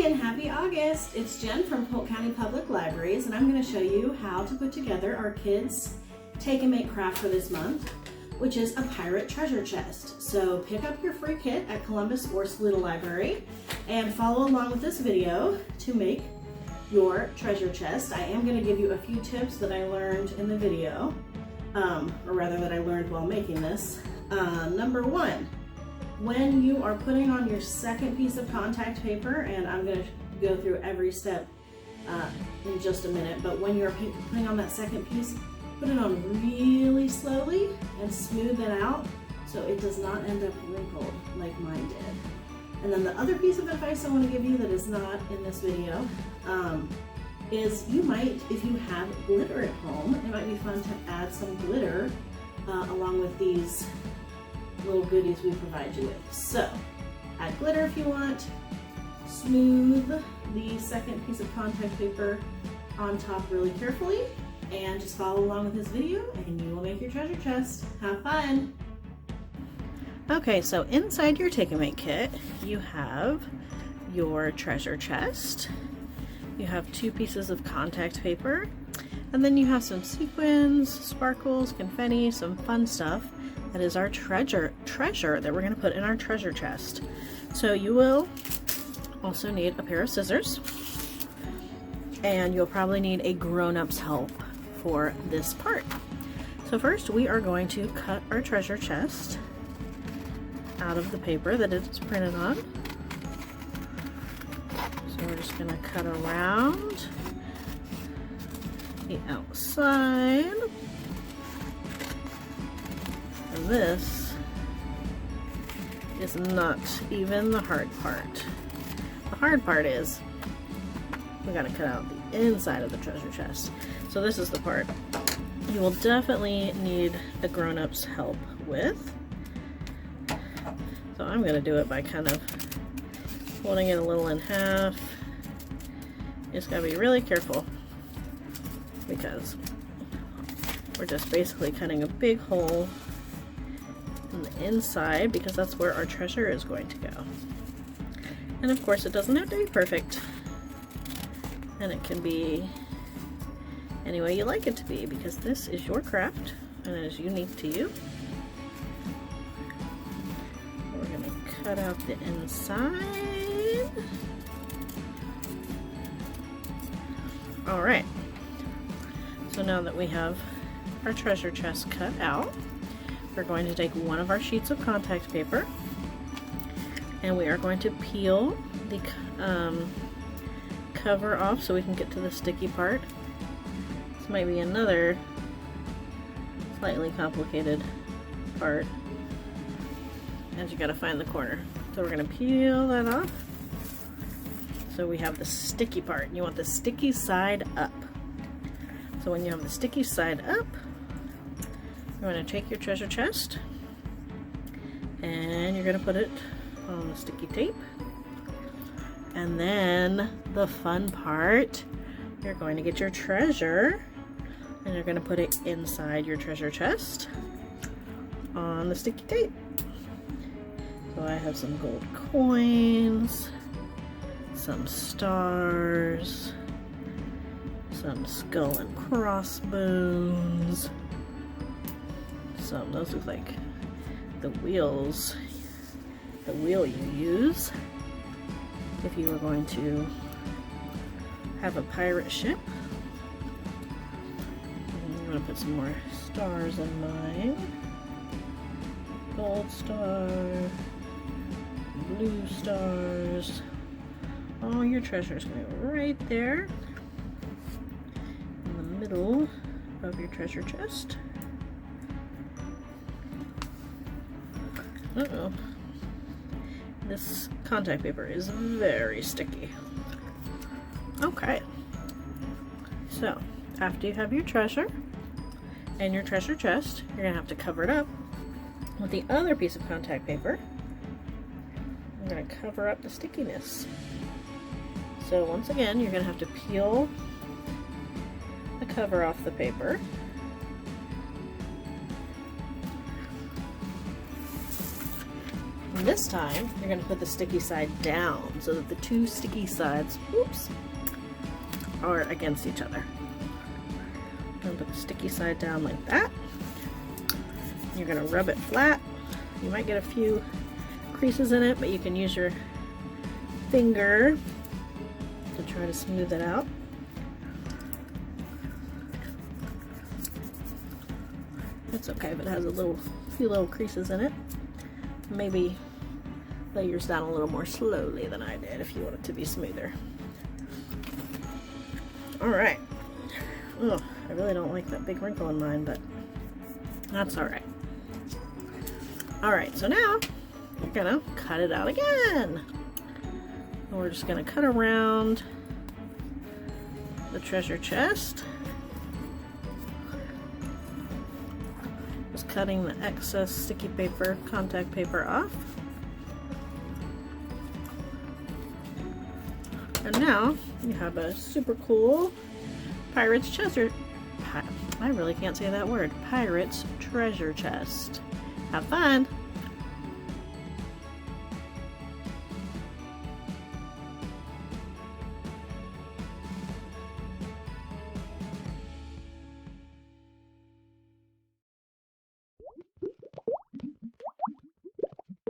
and happy August! It's Jen from Polk County Public Libraries, and I'm going to show you how to put together our kids' take and make craft for this month, which is a pirate treasure chest. So pick up your free kit at Columbus or Saluda Library and follow along with this video to make your treasure chest. I am going to give you a few tips that I learned in the video, or rather that I learned while making this. Number one, when you are putting on your second piece of contact paper, and I'm going to go through every step in just a minute, but when you're putting on that second piece, put it on really slowly and smooth it out so it does not end up wrinkled like mine did. And then the other piece of advice I want to give you that is not in this video is you might, if you have glitter at home, it might be fun to add some glitter along with these little goodies we provide you with. So add glitter if you want, smooth the second piece of contact paper on top really carefully, and just follow along with this video and you will make your treasure chest. Have fun! Okay, so inside your take and make kit you have your treasure chest, you have 2 pieces of contact paper, and then you have some sequins, sparkles, confetti, some fun stuff. That is our treasure that we're going to put in our treasure chest. So you will also need a pair of scissors, and you'll probably need a grown-up's help for this part. So first we are going to cut our treasure chest out of the paper that it's printed on. So we're just going to cut around the outside. And this is not even the hard part. The hard part is we gotta cut out the inside of the treasure chest. So this is the part you will definitely need a grown-up's help with. So I'm gonna do it by kind of folding it a little in half. You just gotta be really careful because we're just basically cutting a big hole on the inside because that's where our treasure is going to go. And of course it doesn't have to be perfect, and it can be any way you like it to be because this is your craft and it is unique to you. We're going to cut out the inside. Alright, so now that we have our treasure chest cut out, we're going to take one of our sheets of contact paper and we are going to peel the cover off so we can get to the sticky part. This might be another slightly complicated part, as you gotta find the corner. So we're gonna peel that off. So we have the sticky part. You want the sticky side up. So when you have the sticky side up, you're going to take your treasure chest and you're going to put it on the sticky tape. And then the fun part, you're going to get your treasure and you're going to put it inside your treasure chest on the sticky tape. So I have some gold coins, some stars, some skull and crossbones. Those look like the wheels, the wheel you use if you were going to have a pirate ship. And I'm going to put some more stars in mine. Gold star, blue stars. All your treasure is going to go right there in the middle of your treasure chest. Uh-oh. This contact paper is very sticky. Okay. So, after you have your treasure and your treasure chest, you're going to have to cover it up with the other piece of contact paper. I'm going to cover up the stickiness. So once again, you're going to have to peel the cover off the paper. And this time, you're going to put the sticky side down so that the two sticky sides, oops, are against each other. I'm going to put the sticky side down like that. You're going to rub it flat. You might get a few creases in it, but you can use your finger to try to smooth it out. It's okay if it has a few little creases in it. Maybe lay yours down a little more slowly than I did if you want it to be smoother. Alright. Oh, I really don't like that big wrinkle in mine, but that's alright. Alright, so now you're gonna cut it out again. And we're just gonna cut around the treasure chest. Just cutting the excess sticky paper, contact paper off. And now you have a super cool Pirate's treasure. I really can't say that word. Pirate's treasure chest. Have fun!